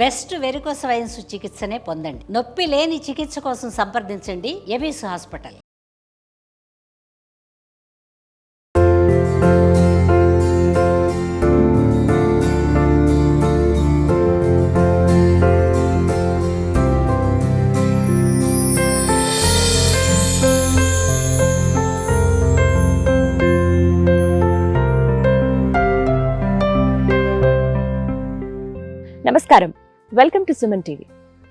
Best varicose wines చికిత్సనే పొందండి. నొప్పి లేని చికిత్స కోసం సంప్రదించండి ఎబిస్ హాస్పిటల్. నమస్కారం, వెల్కమ్ టు సుమన్ టీవీ.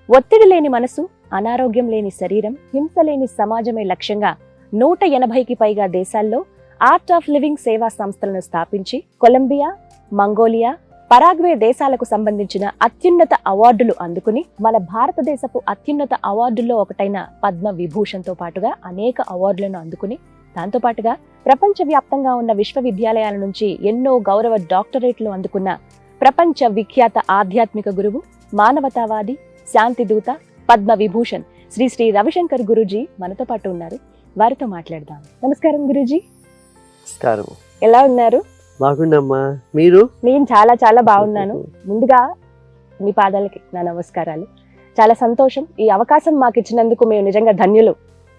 ఒత్తిడి లేని మనసు, అనారోగ్యం లేని శరీరం, హింస లేని సమాజమే లక్ష్యంగా 180కి పైగా దేశాల్లో ఆర్ట్ ఆఫ్ లివింగ్ సేవా సంస్థలను స్థాపించి కొలంబియా, మంగోలియా, పరాగ్వే దేశాలకు సంబంధించిన అత్యున్నత అవార్డులు అందుకుని మన భారతదేశపు అత్యున్నత అవార్డుల్లో ఒకటైన పద్మ విభూషణ్తో పాటుగా అనేక అవార్డులను అందుకుని దాంతోపాటుగా ప్రపంచవ్యాప్తంగా ఉన్న విశ్వవిద్యాలయాల నుంచి ఎన్నో గౌరవ డాక్టరేట్లు అందుకున్న ప్రపంచ విఖ్యాత ఆధ్యాత్మిక గురువు, మానవతావాది, శాంతిదూత, పద్మ విభూషణ్ శ్రీ శ్రీ రవిశంకర్ గురూజీ మనతో పాటు ఉన్నారు. వారితో మాట్లాడదాం. నమస్కారం గురూజీ. నమస్కారం. ఎలా ఉన్నారు? బాగున్నామ్మా, మీరు? నేను చాలా చాలా బాగున్నాను. ముందుగా మీ పాదాలకి నా నమస్కారాలు. చాలా సంతోషం, ఈ అవకాశం మాకు ఇచ్చినందుకు మేము నిజంగా ధన్యులు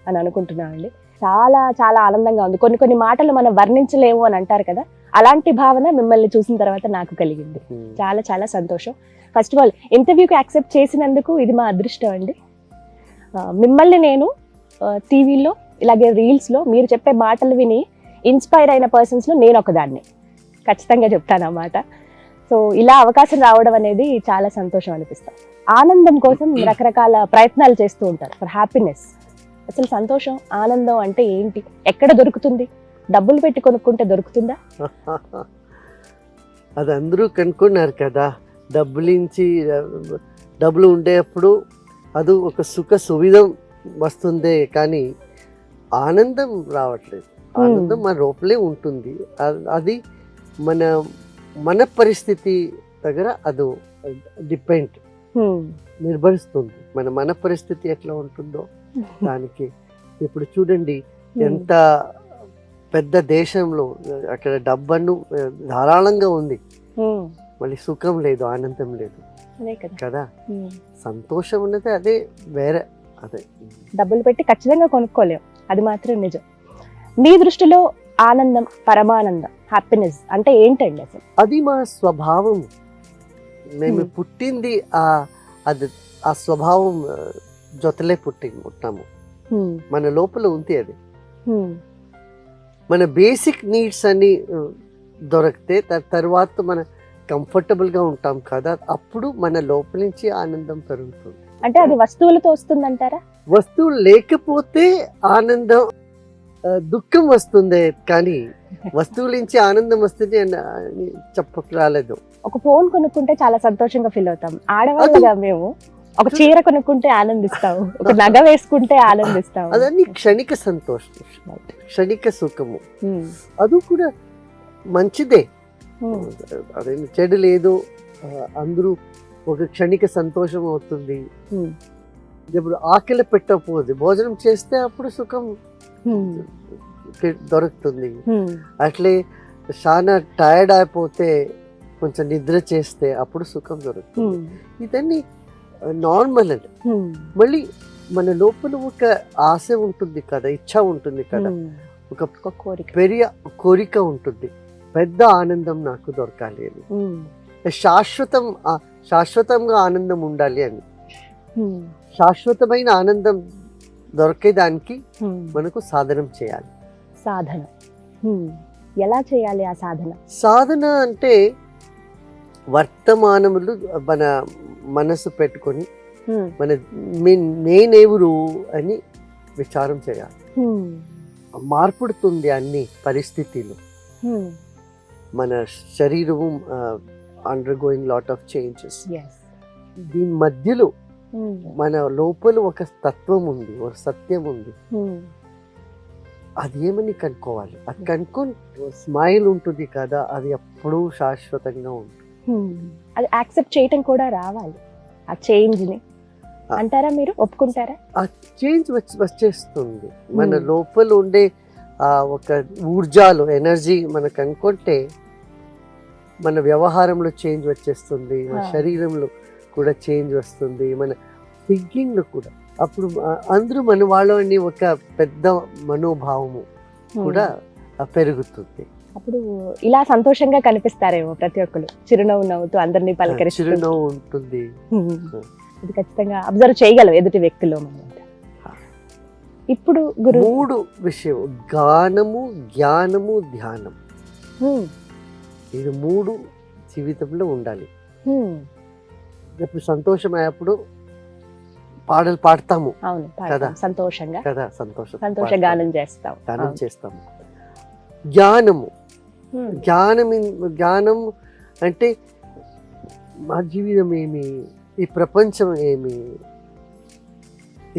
అని అనుకుంటున్నామండి. చాలా చాలా ఆనందంగా ఉంది. కొన్ని మాటలు మనం వర్ణించలేము అని అంటారు కదా, అలాంటి భావన మిమ్మల్ని చూసిన తర్వాత నాకు కలిగింది. చాలా చాలా సంతోషం. ఫస్ట్ ఆఫ్ ఆల్ ఇంటర్వ్యూకి యాక్సెప్ట్ చేసినందుకు ఇది మా అదృష్టం అండి. మిమ్మల్ని నేను టీవీలో ఇలాగే రీల్స్లో మీరు చెప్పే మాటలు విని ఇన్స్పైర్ అయిన పర్సన్స్లో నేను ఒకదాన్ని ఖచ్చితంగా చెప్తాను అన్నమాట. సో ఇలా అవకాశం రావడం అనేది చాలా సంతోషం అనిపిస్తాం. ఆనందం కోసం రకరకాల ప్రయత్నాలు చేస్తూ ఉంటారు ఫర్ హ్యాపీనెస్. అసలు సంతోషం, ఆనందం అంటే ఏంటి? ఎక్కడ దొరుకుతుంది? డబ్బులు పెట్టి కొనుక్కుంటే దొరుకుతుందా? అది అందరూ కనుక్కున్నారు కదా. డబ్బులు ఉండేప్పుడు అది ఒక సుఖ సువిధం వస్తుంది, కానీ ఆనందం రావట్లేదు. ఆనందం మన లోపలే ఉంటుంది. అది మన పరిస్థితి దగ్గర అది డిపెండ్ నిర్భరిస్తుంది. మన పరిస్థితి ఎట్లా ఉంటుందో దానికి. ఇప్పుడు చూడండి, ఎంత పెద్ద దేశంలో అక్కడ డబ్బు ధారాళంగా ఉంది, మళ్ళీ సుఖం లేదు, ఆనందం లేదు కదా. సంతోషం అనేది అదే వేరే. అదే డబ్బులు పెట్టి ఖచ్చితంగా కొనుక్కోలేం, అది మాత్రం నిజం. మీ దృష్టిలో ఆనందం, పరమానందం, హ్యాపీనెస్ అంటే ఏంటండి అసలు? అది మా స్వభావం. మేము పుట్టింది ఆ స్వభావం జొతలే పుట్టాము. మన లోపల ఉంది అది. మన బేసిక్ నీడ్స్ అన్ని దొరికితే తర్వాత మన కంఫర్టబుల్గా ఉంటాం కదా, అప్పుడు మన లోపల నుంచి ఆనందం పెరుగుతుంది. అంటే అది వస్తువులతో వస్తుందంటారా? వస్తువులు లేకపోతే ఆనందం, దుఃఖం వస్తుంది, కానీ వస్తువుల నుంచి ఆనందం వస్తుంది అని చెప్పరాలేదు. ఒక ఫోన్ కొనుక్కుంటే చాలా సంతోషంగా ఫీల్ అవుతాం ఆడవాళ్ళగా. మేము ఒక చీర కొనుక్కుంటే ఆనందిస్తాము, ఒక నగ వేసుకుంటే ఆనందిస్తాము. అదన్నీ క్షణిక సంతోషం, క్షణిక సుఖము. అది కూడా మంచిదే, అదేం చెడు లేదు. అందరూ ఒక క్షణిక సంతోషం అవుతుంది. ఇప్పుడు ఆకలి పెట్టకపోతే భోజనం చేస్తే అప్పుడు సుఖం దొరుకుతుంది. అట్లే చాలా టైర్డ్ అయిపోతే కొంచెం నిద్ర చేస్తే అప్పుడు సుఖం దొరుకుతుంది. ఇదన్నీ నార్మల్ అండి. మళ్ళీ మన లోపల ఒక ఆశ ఉంటుంది కదా, ఇచ్చ ఉంటుంది కదా, ఒక కోరిక ఉంటుంది. పెద్ద ఆనందం నాకు దొరకాలి అని, శాశ్వతంగా ఆనందం ఉండాలి అని. శాశ్వతమైన ఆనందం దొరికేదానికి మనకు సాధనం చేయాలి. సాధన ఎలా చేయాలి? ఆ సాధన అంటే వర్తమానములు మన మనసు పెట్టుకొని నేనెవరు అని విచారం చేయాలి. మార్పుడుతుంది అన్ని పరిస్థితులు. మన శరీరము అండర్గోయింగ్ లాట్ ఆఫ్ చేంజెస్. దీని మధ్యలో మన లోపల ఒక తత్వం ఉంది, ఒక సత్యం ఉంది. అది ఏమని కనుక్కోవాలి. అది కనుక్కొని స్మైల్ ఉంటుంది కదా, అది ఎప్పుడూ శాశ్వతంగా ఉంటుంది. అది యాక్సెప్ట్ చేయటం కూడా రావాలి, ఆ చేంజ్ ని అంటారా? మీరు ఒప్పుకుంటారా? ఆ చేంజ్ వచ్చేస్తుంది. మన లోపల ఉండే ఒక ఊర్జాలు, ఎనర్జీ మనకు అనుకుంటే మన వ్యవహారంలో చేంజ్ వచ్చేస్తుంది, మన శరీరంలో కూడా చేంజ్ వస్తుంది, మన థింకింగ్లో కూడా. అప్పుడు అందరూ మన వాళ్ళని ఒక పెద్ద మనోభావము కూడా పెరుగుతుంది. అప్పుడు ఇలా సంతోషంగా కనిపిస్తారేమో ప్రతి ఒక్కరు, చిరునవ్వు నవ్వుతూ అందరినీ పలకరిస్తూ. చిరునవ్వు ఉంటుంది. ఇది ఖచ్చితంగా అబ్జర్వ్ చేయగలం ఎదుటి వ్యక్తిలో మనం. ఇప్పుడు గురు 3 విషయం, గానము, జ్ఞానము, ధ్యానం. ఇది 3 జీవితంలో ఉండాలి. ఇప్పుడు సంతోషం అయ్యేప్పుడు పాటలు పాడతాము. అవును, కదా, సంతోషంగా కదా, సంతోష గానం చేస్తాం. గానం చేస్తాము. జ్ఞానము, జ్ఞానం అంటే మా జీవితం ఏమి, ఈ ప్రపంచం ఏమి,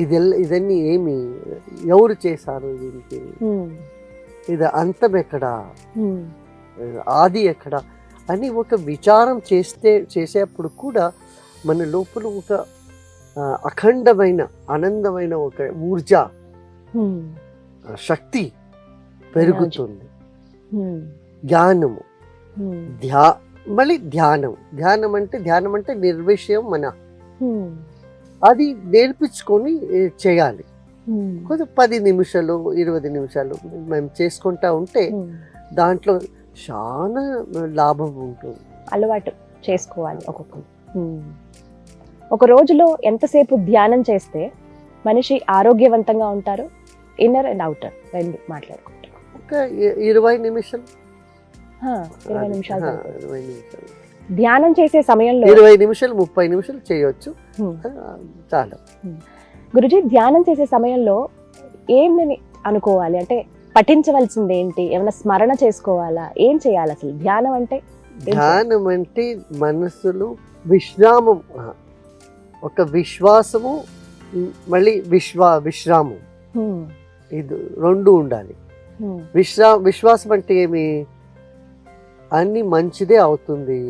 ఇదన్నీ ఏమి, ఎవరు చేశారు దీనికి, ఇది అంతం ఎక్కడా, ఆది ఎక్కడా అని ఒక విచారం చేసేప్పుడు కూడా మన లోపల ఒక అఖండమైన ఆనందమైన ఒక ఊర్జ, శక్తి పెరుగుతుంది. జ్ఞానము, మళ్ళీ ధ్యానం అంటే నిర్విషయం మన, అది నేర్పించుకొని చేయాలి. కొంచెం 10 నిమిషాలు 20 నిమిషాలు మేము చేసుకుంటా ఉంటే దాంట్లో చాలా లాభం ఉంటుంది. అలవాటు చేసుకోవాలి ఒక్కొక్కరు. ఒక రోజులో ఎంతసేపు ధ్యానం చేస్తే మనిషి ఆరోగ్యవంతంగా ఉంటారు? ఇన్నర్ అండ్ అవుటర్ రెండు మాట్లాడుకుంటారు. ఒక 20 నిమిషాలు. 20 నిమిషాలు. ధ్యానం చేసే సమయంలో 20 నిమిషాలు 30 నిమిషాలు చేయొచ్చు, చాలా. గురుజీ, ధ్యానం చేసే సమయంలో ఏమని అనుకోవాలి? అంటే పఠించవలసింది ఏంటి? ఏమైనా స్మరణ చేసుకోవాలా? ఏం చేయాలి అసలు? ధ్యానం అంటే మనసులో విశ్రామం, ఒక విశ్వాసము, మళ్ళీ విశ్రామం, ఇది 2 ఉండాలి. విశ్వాసం అంటే ఏమి? అన్ని మంచిదే అవుతుంది,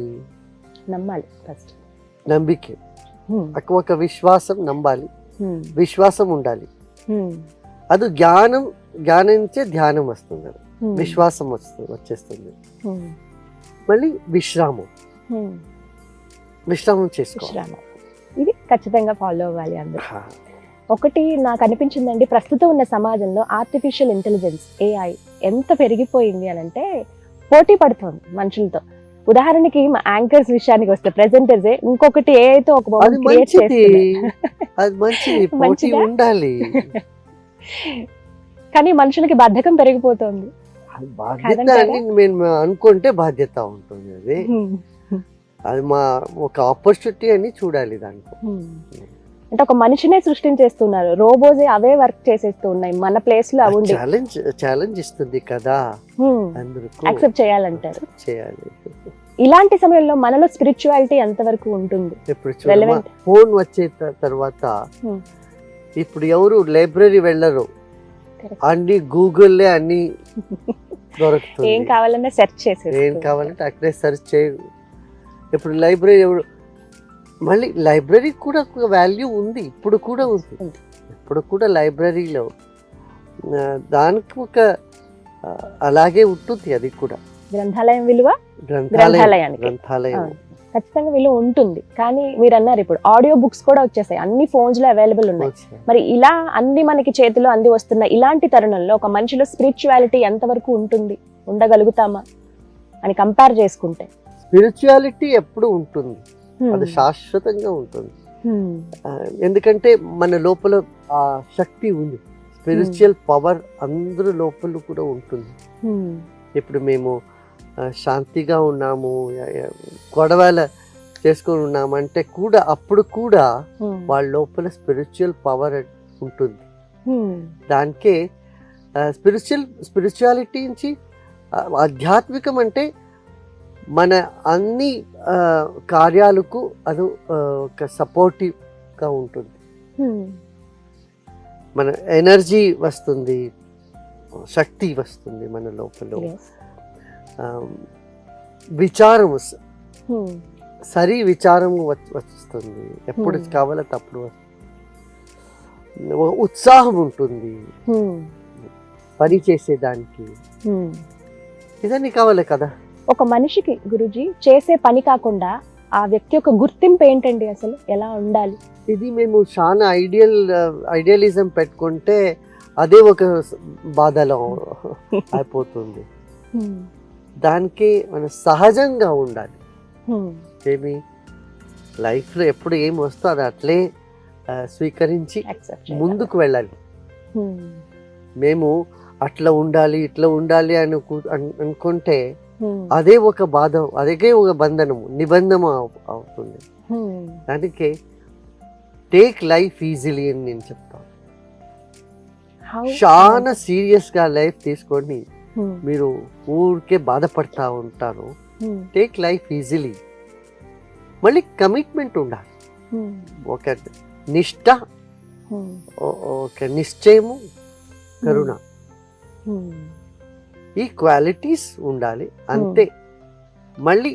నమ్మాలి ఫస్ట్. నమ్మిక, ఒక విశ్వాసం, నమ్మాలి, విశ్వాసం ఉండాలి. అది జ్ఞానించే ధ్యానం వస్తుంది, విశ్వాసం వచ్చేస్తుంది. మళ్ళీ విశ్రామం చేసుకోవాలి. ఇది ఖచ్చితంగా ఫాలో అవ్వాలి అందరూ. ఒకటి నాకు అనిపించిందండి, ప్రస్తుతం ఉన్న సమాజంలో ఆర్టిఫిషియల్ ఇంటెలిజెన్స్, AI ఎంత పెరిగిపోయింది అని అంటే పోటీ పడుతోంది మనుషులతో. ఉదాహరణకి మా యాంకర్స్ విషయానికి వస్తే ప్రెజెంటర్స్ ఇంకొకటి ఏఐతో ఒక బొమ్మ క్రియేట్ చేస్తుంది, ఉండాలి. కానీ మనుషులకి బద్ధకం పెరిగిపోతుంది. మేము అనుకుంటే బాధ్యత ఉంటుంది, అది మా ఒక ఆపర్చునిటీ అని చూడాలి దాంట్లో. అంటే ఒక మనిషినే సృష్టించేస్తున్నారు, రోబోజే అవే వర్క్ చేసేస్తూ ఉన్నాయి మన ప్లేస్ లో. అవి ఛాలెంజ్ ఇస్తుంది కదా, యాక్సెప్ట్ చేయాలంటారు. చేయాలి. ఇలాంటి సమయంలో మనలో స్పిరిచువాలిటీ ఎంతవరకు ఉంటుంది? ఇప్పుడు ఫోన్ వచ్చే తర్వాత ఇప్పుడు ఎవరు లైబ్రరీ వెళ్ళరు, అన్ని గూగుల్లే అన్ని దొరుకుతుంది. ఏం కావాలన్నా సెర్చ్ చేసి, ఏం కావాలంటే అక్కడే సెర్చ్ చేయరు. ఇప్పుడు లైబ్రరీ మళ్ళీ లైబ్రరీ కూడా ఒక వాల్యూ ఉంది, ఇప్పుడు కూడా ఉంది. ఇప్పుడు కూడా లైబ్రరీలో దానికి ఒక అలాగే ఉంటుంది, అది కూడా గ్రంథాలయం విలువ, గ్రంథాలయం ఖచ్చితంగా విలువ ఉంటుంది. కానీ మీరు అన్నారు ఇప్పుడు ఆడియో బుక్స్ కూడా వచ్చేసాయి, అన్ని ఫోన్స్ లో అవైలబుల్ ఉన్నాయి. మరి ఇలా అన్ని మనకి చేతిలో అంది వస్తున్న ఇలాంటి తరుణంలో ఒక మనిషిలో స్పిరిచువాలిటీ ఎంతవరకు ఉంటుంది, ఉండగలుగుతామా అని కంపేర్ చేసుకుంటే? స్పిరిచువాలిటీ ఎప్పుడు ఉంటుంది, అది శాశ్వతంగా ఉంటుంది. ఎందుకంటే మన లోపల ఆ శక్తి ఉంది, స్పిరిచువల్ పవర్ అందరి లోపల కూడా ఉంటుంది. ఇప్పుడు మేము శాంతిగా ఉన్నాము, గొడవలు చేసుకొని ఉన్నాము అంటే కూడా అప్పుడు కూడా వాళ్ళ లోపల స్పిరిచువల్ పవర్ ఉంటుంది. దానికే స్పిరిచువాలిటీ నుంచి ఆధ్యాత్మికం అంటే మన అన్ని కార్యాలకు అది ఒక సపోర్టివ్గా ఉంటుంది. మన ఎనర్జీ వస్తుంది, శక్తి వస్తుంది మన లోపల. విచారము సరి విచారము వస్తుంది, ఎప్పుడు కావాలంటే అప్పుడు ఉత్సాహం ఉంటుంది పని చేసేదానికి. ఇదన్నీ కావాలి కదా. ఒక మనిషికి గురుజీ చేసే పని కాకుండా ఆ వ్యక్తి యొక్క గుర్తింపు ఏంటండి, అసలు ఎలా ఉండాలి? ఇది మేము చాలా ఐడియలిజం పెట్టుకుంటే అదే ఒక బాధలో అయిపోతుంది. దానికి మనం సహజంగా ఉండాలి. ఏమి లైఫ్లో ఎప్పుడు ఏం వస్తుందో అది అట్లే స్వీకరించి ముందుకు వెళ్ళాలి. మేము అట్లా ఉండాలి ఇట్లా ఉండాలి అనుకుంటే అదే ఒక బాధ, అదే ఒక బంధనము, నిబంధన అవుతుంది. దానికి టేక్ లైఫ్ ఈజీలీ అని నేను చెప్తాను. చాలా సీరియస్గా లైఫ్ తీసుకొని మీరు ఊరికే బాధపడతా ఉంటారు. Take life easily. మళ్ళీ కమిట్మెంట్ ఉండాలి, ఒక నిష్ఠ, ఒక నిశ్చయము, కరుణ, ఈ క్వాలిటీస్ ఉండాలి అంతే. మళ్ళీ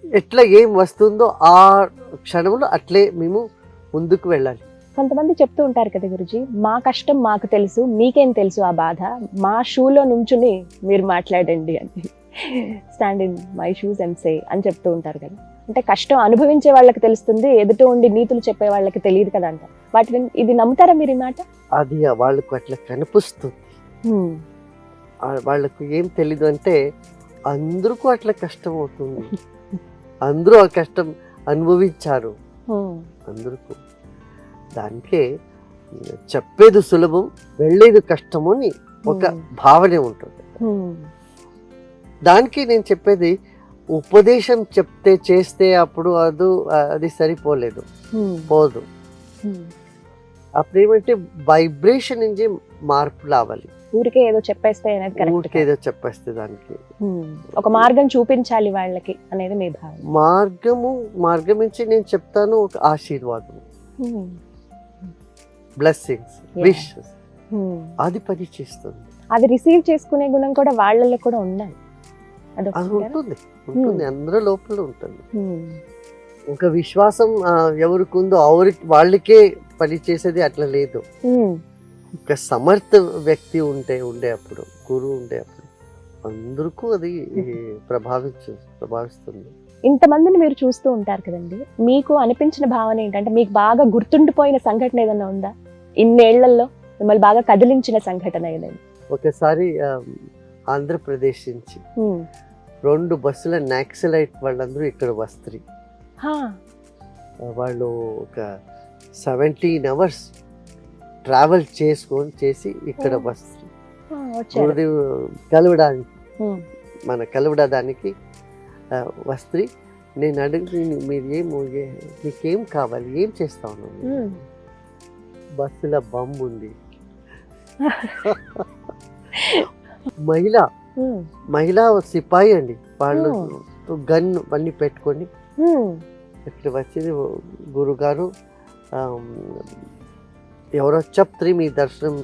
ఎట్లా ఏం వస్తుందో ఆ క్షణంలో అట్లే మేము ముందుకు వెళ్ళాలి. కొంతమంది చెప్తూ ఉంటారు కదా గురుజీ, మా కష్టం మాకు తెలుసు, మీకేం తెలుసు ఆ బాధ, మా షూలో నుంచుని మీరు మాట్లాడండి అని, stand in my shoes and say అని చెప్తూ ఉంటారు కదా. అంటే కష్టం అనుభవించే వాళ్ళకి తెలుస్తుంది, ఎదుట ఉండి నీతులు చెప్పే వాళ్ళకి తెలియదు కదా అంట. వాటిని ఇది నమ్ముతారా మీరు ఈ మాట? అది వాళ్ళకు అట్లా కనిపిస్తుంది. వాళ్ళకు ఏం తెలీదు అంటే అందరికీ అట్లా కష్టం అవుతుంది. అందరూ ఆ కష్టం అనుభవించారు అందరికీ. దానికే చెప్పేది సులభం, వెళ్ళేది కష్టము అని ఒక భావనే ఉంటుంది. దానికి నేను చెప్పేది ఉపదేశం చెప్తే చేస్తే అప్పుడు అది సరిపోలేదు, పోదు. అప్పుడు ఏమంటే వైబ్రేషన్ నుంచి మార్పు రావాలి. ఊరికే ఏదో చెప్పేస్తే ఊరికే ఏదో చెప్పేస్తే దానికి ఒక మార్గం చూపించాలి వాళ్ళకి అనేది మీ భావన. మార్గం నుంచి నేను చెప్తాను ఒక ఆశీర్వాదం, బ్లెస్సింగ్స్, విషెస్, అది పని చేస్తుంది. అది రిసీవ్ చేసుకునే గుణం కూడా వాళ్ళలో కూడా ఉండాలి. అది ఉంటుంది అందరూ లోపల ఉంటుంది. ఒక విశ్వాసం ఎవరికి ఉందో వాళ్ళకే పని చేసేది అట్లా లేదు. ఒక సమర్థ వ్యక్తి ఉండే అప్పుడు, గురువు ఉండే అప్పుడు అందరికీ అది ప్రభావిస్తుంది. ఇంతమందిని మీరు చూస్తూ ఉంటారు కదండి, మీకు అనిపించిన భావన ఏంటంటే, మీకు బాగా గుర్తుండిపోయిన సంఘటన ఏదైనా ఉందా ఇన్నేళ్లలో, మిమ్మల్ని బాగా కదిలించిన సంఘటన ఏదైనా? ఒకసారి ఆంధ్రప్రదేశ్ నుంచి 2 బస్సుల నక్సలైట్ వాళ్ళందరూ ఇక్కడ వస్తారు. వాళ్ళు ఒక 17 hours ట్రావెల్ చేసి ఇక్కడ వస్తారు కలవడానికి వస్త్రి. నేను అడిగి మీకేం కావాలి, ఏం చేస్తా ఉన్నాను? బస్సుల బంబు ఉంది. మహిళా సిపాయి అండి, వాళ్ళు గన్ అన్ని పెట్టుకొని ఇక్కడ వచ్చింది. గురుగారు ఎవరో చెప్తారు, మీ దర్శనం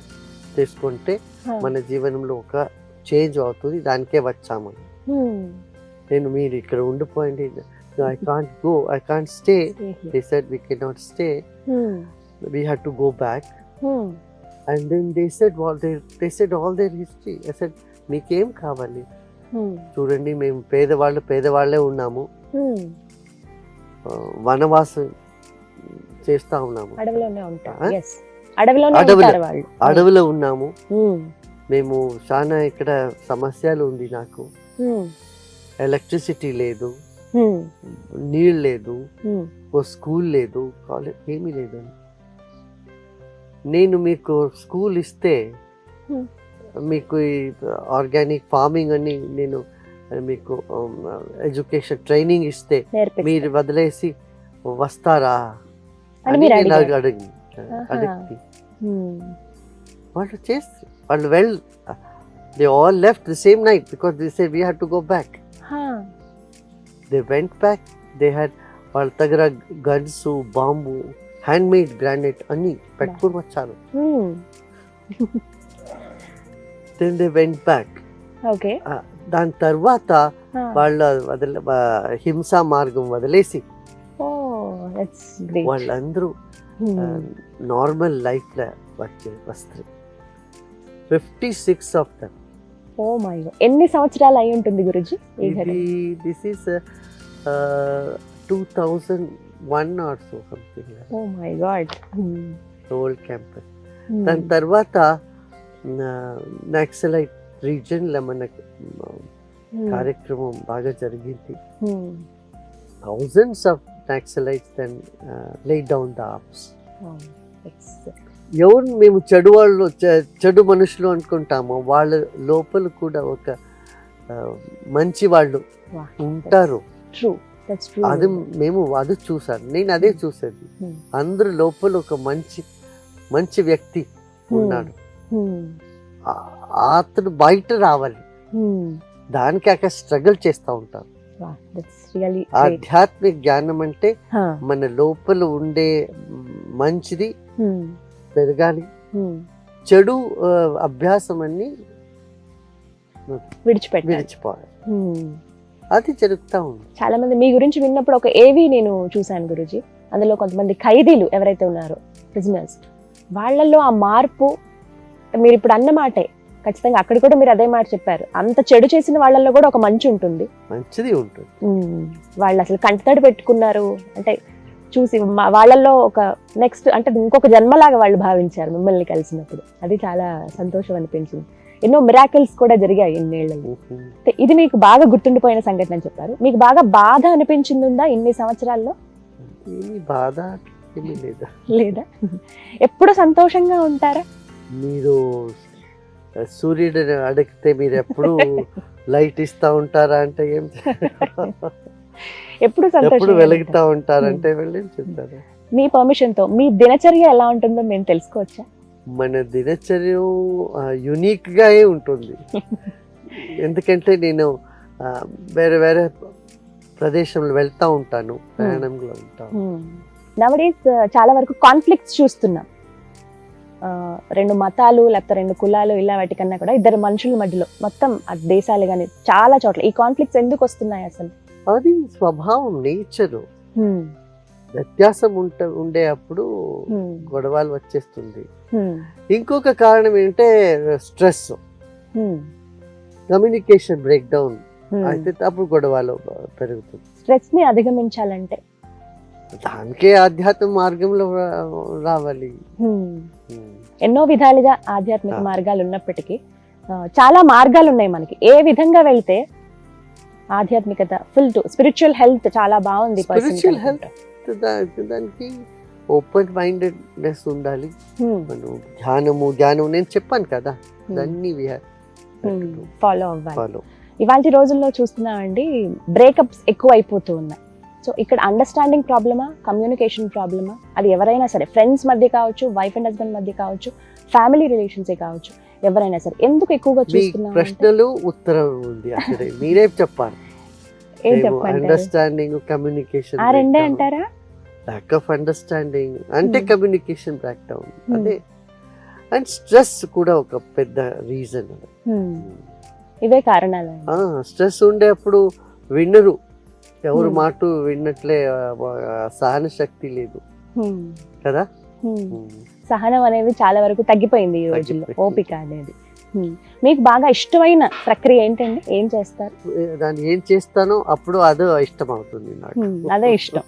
తీసుకుంటే మన జీవనంలో ఒక చేంజ్ అవుతుంది, దానికే వచ్చాము. నేను మీరు ఇక్కడ ఉండిపోయింది, I can't go, I can't stay. They said we cannot stay. We had to go back. And then they said all their history. I said మీకేం కావాలి? చూడండి, మేము పేదవాళ్ళే ఉన్నాము, వనవాసం చేస్తా ఉన్నాము, అడవిలో ఉన్నాము. మేము చాలా ఇక్కడ సమస్యలు ఉంది. నాకు ఎలక్ట్రిసిటీ లేదు, నీళ్ళు లేదు, ఓ స్కూల్ లేదు, కాలేజ్ ఏమీ లేదు. నేను మీకు స్కూల్ ఇస్తే, మీకు ఆర్గానిక్ ఫార్మింగ్ అని నేను మీకు ఎడ్యుకేషన్ ట్రైనింగ్ ఇస్తే మీరు వదిలేసి వస్తారా అని అడిగి వాళ్ళు చేస్తారు. వాళ్ళు they all left the same night because they said we had to go back. They went back. They had వాళ్ళ దగ్గర guns, bomb, hand made granite అన్ని పెట్టుకుని వచ్చారు. Then they went back. దాని తర్వాత వాళ్ళ హింసా మార్గం వదిలేసి వాళ్ళందరూ నార్మల్ లైఫ్ లో వస్తారు. 56 of them. ఎన్ని సంవత్సరాలు అయి ఉంటుంది Guruji? This is 2001 or so something. Oh my god. Old campus. దాని తర్వాత నక్సలైట్ రీజన్లో మనకు కార్యక్రమం బాగా జరిగింది. Thousands of Naxalites then lay down the arms. ఎవరు మేము చెడు వాళ్ళు చెడు మనుషులు అనుకుంటామో వాళ్ళ లోపల కూడా ఒక మంచి వాళ్ళు ఉంటారు. అది మేము అది చూసాను, నేను అదే చూసేది. అందరి లోపల ఒక మంచి వ్యక్తి ఉన్నాడు, అతను బయట రావాలి. దానికి అక్కడ స్ట్రగుల్ చేస్తూ ఉంటారు. ఆధ్యాత్మిక జ్ఞానం అంటే మన లోపల ఉండే మంచిది పెరగాలి, చెడు అభ్యాసం అన్ని విడిచిపోవాలి. అది జరుగుతూ ఉంది. చాలా మంది మీ గురించి విన్నప్పుడు ఒక ఏవి నేను చూశాను గురుజీ. అందులో కొంతమంది ఖైదీలు ఎవరైతే ఉన్నారో ప్రిజనర్స్, వాళ్ళల్లో ఆ మార్పు మీరు ఇప్పుడు అన్న మాటే ఖచ్చితంగా అక్కడ కూడా మీరు అదే మాట చెప్పారు. అంత చెడు చేసిన వాళ్ళల్లో కూడా ఒక మంచి ఉంటుంది, మంచిది ఉంటుంది. వాళ్ళు అసలు కంటతడి పెట్టుకున్నారు అంటే చూసి వాళ్ళల్లో ఒక నెక్స్ట్ అంటే ఇంకొక జన్మలాగా వాళ్ళు భావించారు మిమ్మల్ని కలిసినప్పుడు. అది చాలా సంతోషం అనిపించింది. ఎన్నో మిరాకిల్స్ కూడా జరిగాయి ఇన్నేళ్ళలో. ఇది మీకు బాగా గుర్తుండిపోయిన సంఘటన అని చెప్పారు. మీకు బాగా బాధ అనిపించింది ఉందా ఇన్ని సంవత్సరాల్లో? బాధ లేదా? ఎప్పుడు సంతోషంగా ఉంటారా? మీరు సూర్యుడు అడిగితే మీరు ఎప్పుడు లైట్ ఇస్తా ఉంటారా అంటే ఏం ఎప్పుడు వెలుగుతా ఉంటారంటే వెళ్ళి చెప్తారు. మీ పర్మిషన్ తో మీ దినచర్య ఎలా ఉంటుందో మేము తెలుసుకోవచ్చా? మన దినచర్య యునిక్ గా ఉంటుంది. ఎందుకంటే నేను వేరే వేరే ప్రదేశంలో వెళ్తా ఉంటాను, ప్రయాణంలో ఉంటాను. నవడేస్ చాలా వరకు కాన్ఫ్లిక్ట్స్ చూస్తున్నాం. రెండు మతాలు లేకపోతే రెండు కులాలు ఇలా వాటికన్నా కూడా ఇద్దరు మనుషుల మధ్యలో మొత్తం దేశాలు కానీ చాలా చోట్ల ఈ కాన్ఫ్లిక్ట్స్ ఎందుకు వస్తున్నాయి అసలు? అది స్వభావం, నేచరు. వ్యత్యాసం ఉండే అప్పుడు గొడవలు వచ్చేస్తుంది. ఇంకొక కారణం ఏంటంటే స్ట్రెస్, కమ్యూనికేషన్ బ్రేక్ డౌన్ అయితే అప్పుడు గొడవలు పెరుగుతుంది. స్ట్రెస్ ని అధిగమించాలంటే దానికే ఆధ్యాత్మిక మార్గంలో రావాలి. ఎన్నో విధాలుగా ఆధ్యాత్మిక మార్గాలు ఉన్నప్పటికీ చాలా మార్గాలు ఉన్నాయి మనకి. ఏ విధంగా వెళ్తే ఆధ్యాత్మికత ఫుల్ టు స్పిరిచువల్ హెల్త్ చాలా బాగుంది. స్పిరిచువల్ హెల్త్ దానికి ఓపెన్ మైండెడ్నెస్ ఉండాలి. జ్ఞానం నేను చెప్పాను కదా, దాన్ని ఫాలో అవ్వాలి. ఇవాళ రోజుల్లో చూస్తున్నామండి బ్రేకప్స్ ఎక్కువ అయిపోతూ ఉన్నాయి. సో ఇక్కడ అండర్స్టాండింగ్ ప్రాబ్లమా, కమ్యూనికేషన్ ప్రాబ్లమా? అది ఎవరైనా సరే, ఫ్రెండ్స్ మధ్య కావచ్చు, వైఫ్ అండ్ హస్బెండ్ మధ్య కావచ్చు, ఫ్యామిలీ రిలేషన్సే కావచ్చు, ఎవరైనా సరే ఎందుకు ఎక్కువగా చూస్తున్నాం? ప్రశ్నలు ఉత్తరం ఉంది, అసలు మీరే చెప్పాలి. అండర్స్టాండింగ్, కమ్యూనికేషన్ ఆ రెండే అంటారా? లాక్ ఆఫ్ అండర్స్టాండింగ్ అంటే కమ్యూనికేషన్ బ్రేక్ డౌన్ అదే. అండ్ స్ట్రెస్ కూడా ఒక పెద్ద రీజన్. ఇవే కారణాలు. స్ట్రెస్ ఉండేప్పుడు వినరు, ఎవరు మాట విన్నట్లే, సహన శక్తి లేదు కదా. సహనం అనేది చాలా వరకు తగ్గిపోయింది ఈ రోజుల్లో, ఓపిక అనేది. మీకు బాగా ఇష్టమైన ప్రక్రియ ఏంటండి? ఏం చేస్తారు? దాన్ని ఏం చేస్తానో అప్పుడు అదే ఇష్టం అవుతుంది నాకు. అదే ఇష్టం.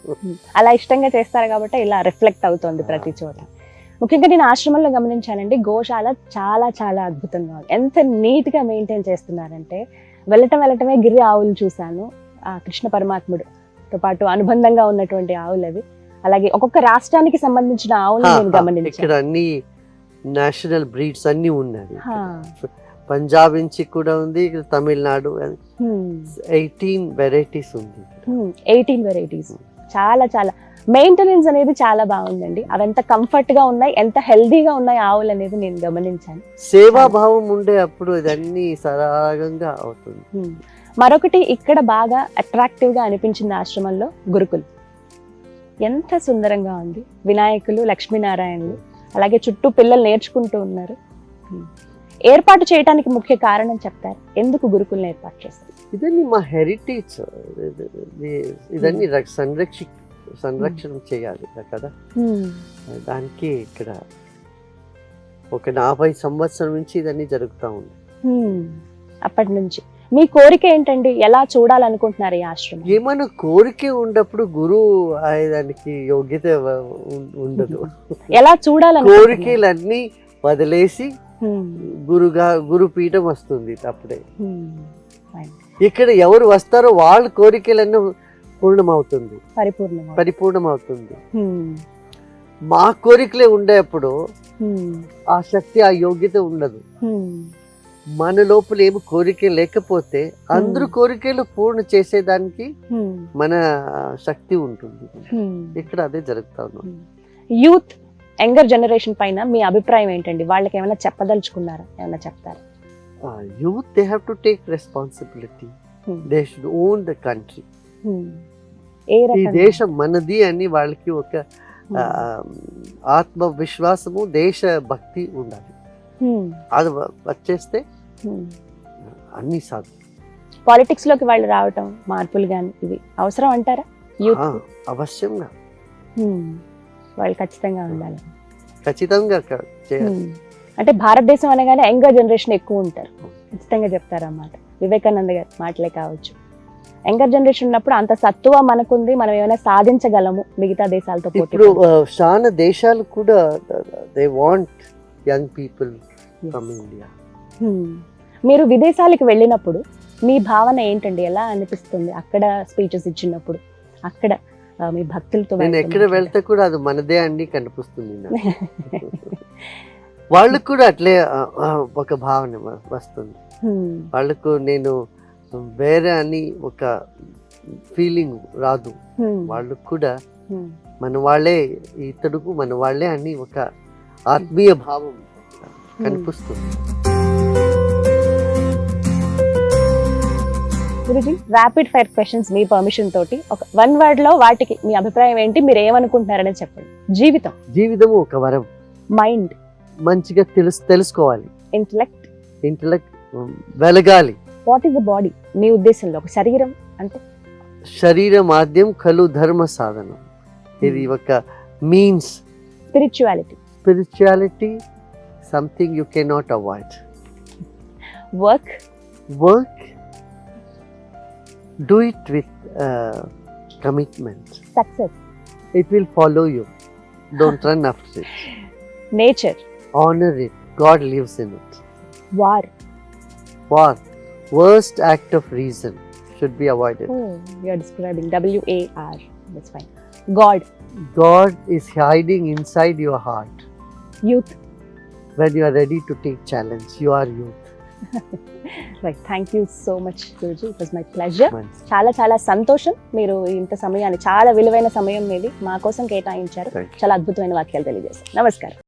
అలా ఇష్టంగా చేస్తారు కాబట్టి ఇలా రిఫ్లెక్ట్ అవుతుంది ప్రతి చోట. ముఖ్యంగా నేను ఆశ్రమంలో గమనించానండి, గోశాల చాలా చాలా అద్భుతంగా ఉంది. ఎంత నీట్ గా మెయింటైన్ చేస్తున్నారంటే, వెళ్ళటమే గిరి ఆవులు చూశాను. ఆ కృష్ణ పరమాత్ముడుతో పాటు అనుబంధంగా ఉన్నటువంటి ఆవులు అవి. అలాగే ఒక్కొక్క రాష్ట్రానికి సంబంధించిన ఆవులు నేను గమనించాను. ఇక్కడ అన్ని నేషనల్ బ్రీడ్స్ అన్ని ఉన్నాయి. పంజాబ్ నుంచి కూడా ఉంది, ఇక్కడ తమిళనాడు 18 వెరైటీస్ ఉంది. 18 వెరైటీస్. చాలా చాలా మెయింటెనెన్స్ అనేది చాలా బాగుందండి. అవి ఎంత కంఫర్ట్ గా ఉన్నాయి, ఎంత హెల్దీగా ఉన్నాయి ఆవులు అనేది నేను గమనించాను. సేవాభావం ఉండే అప్పుడు ఇదన్నీ సరాగంగా అవుతుంది. మరొకటి ఇక్కడ బాగా అట్రాక్టివ్ గా అనిపించింది ఆశ్రమంలో గురుకులు. ఎంత సుందరంగా ఉంది. వినాయకులు, లక్ష్మీనారాయణలు, అలాగే చుట్టూ పిల్లలు నేర్చుకుంటూ ఉన్నారు. ఏర్పాటు చేయడానికి ముఖ్య కారణం చెప్తారు, ఎందుకు గురుకులను ఏర్పాటు చేస్తారు? ఇదన్నీ మా హెరిటేజ్, ఇదన్నీ సంరక్షణ చేయాలి కదా. దానికి ఇక్కడ ఒక 40 సంవత్సరం నుంచి ఇదన్నీ జరుగుతూ ఉంది. అప్పటి నుంచి మీ కోరిక ఏంటండి? ఎలా చూడాలనుకుంటున్నారు ఈ ఆశ్రమం? ఏమైనా కోరిక ఉన్నప్పుడు గురువు దానికి యోగ్యత ఉండదు. ఎలా చూడాలనుకుంటున్నారు? కోరికలన్నీ వదిలేసి గురు పీఠం వస్తుంది అప్పుడే. ఇక్కడ ఎవరు వస్తారో వాళ్ళ కోరికలన్నీ పూర్ణమవుతుంది, పరిపూర్ణమవుతుంది. మా కోరికలే ఉండేప్పుడు ఆ శక్తి, ఆ యోగ్యత ఉండదు. మన లోపల ఏమి కోరిక లేకపోతే అందరూ కోరికలు పూర్ణ చేసేదానికి మన శక్తి ఉంటుంది. ఇక్కడ అదే జరుగుతా ఉన్నాం. యూత్, యంగర్ జనరేషన్ పైన మీ అభిప్రాయం ఏంటండి? వాళ్ళకి ఏమైనా చెప్పదలుచుకున్నారా? ఏమైనా చెప్తారా? Youth they have to take responsibility. They should own the country. ఈ దేశం మనది అని వాళ్ళకి ఒక ఆత్మవిశ్వాసము, దేశ భక్తి ఉండాలి. అది వచ్చేస్తే అన్ని సాధు. పాలిటిక్స్ లోకి వాళ్ళు రావటం, మార్పులు గాని ఇవి అవసరం అంటారా? యూత్ అవశ్యంగా వాళ్ళు ఖచ్చితంగా ఉండాలి. ఖచ్చితంగా చేయాలి. అంటే భారతదేశం అనగానే యంగర్ జనరేషన్ ఎక్కువ ఉంటారు, ఖచ్చితంగా చెప్తారన్నమాట. వివేకానంద గారి మాటలే కావచ్చు. యంగర్ జనరేషన్ ఉన్నప్పుడు అంత సత్తువ మనకుంది, మనం ఏమైనా సాధించగలము మిగతా దేశాలతో పోటీ. ఇప్పుడు చాలా దేశాలు కూడా they want young people from India. మీరు విదేశాలకు వెళ్ళినప్పుడు మీ భావన ఏంటండి? ఎలా అనిపిస్తుంది అక్కడ స్పీచెస్ ఇచ్చినప్పుడు, అక్కడ మీ భక్తులతో? నేను ఎక్కడ వెళ్తే కూడా అది మనదే అండి కనిపిస్తుంది. వాళ్ళకు కూడా అట్లే ఒక భావన వస్తుంది. వాళ్ళకు నేను వేరే అని ఒక ఫీలింగ్ రాదు. వాళ్ళు కూడా మన వాళ్ళే, ఇతడుకు మన వాళ్ళే అని ఒక ఆత్మీయ భావం కనిపిస్తుంది. గురుజీ, ర్యాపిడ్ ఫైర్ క్వశ్చన్స్ మీ పర్మిషన్ తోటి ఒక 1 word లో వాటికి మీ అభిప్రాయం ఏంటి, మీరు ఏమనుకుంటున్నారని చెప్పండి. జీవితం ఒక వరం. మైండ్ మంచిగా తెలుసుకోవాలి. ఇంటెలెక్ట్ వెలగాలి. వాట్ ఈస్ ద బాడీ మీ ఉద్దేశంలో? ఒక శరీరం అంటే శరీర మాధ్యం ఖలు ధర్మ సాధనం. ఇది ఒక means. Spirituality something you cannot avoid. Work do it with commitment. Success, it will follow you. Don't run after it. Nature, honor it. God lives in it. War, worst act of reason should be avoided. You are describing WAR. That's fine. God is hiding inside your heart. Youth, when you are ready to take challenge, you are youth. Right. Thank you so much, Guruji. It was my pleasure. చాలా సంతోషం. మీరు ఇంత సమయాన్ని, చాలా విలువైన సమయం మీది మా కోసం కేటాయించారు. చాలా అద్భుతమైన వాక్యాలు తెలియజేశారు. నమస్కారం.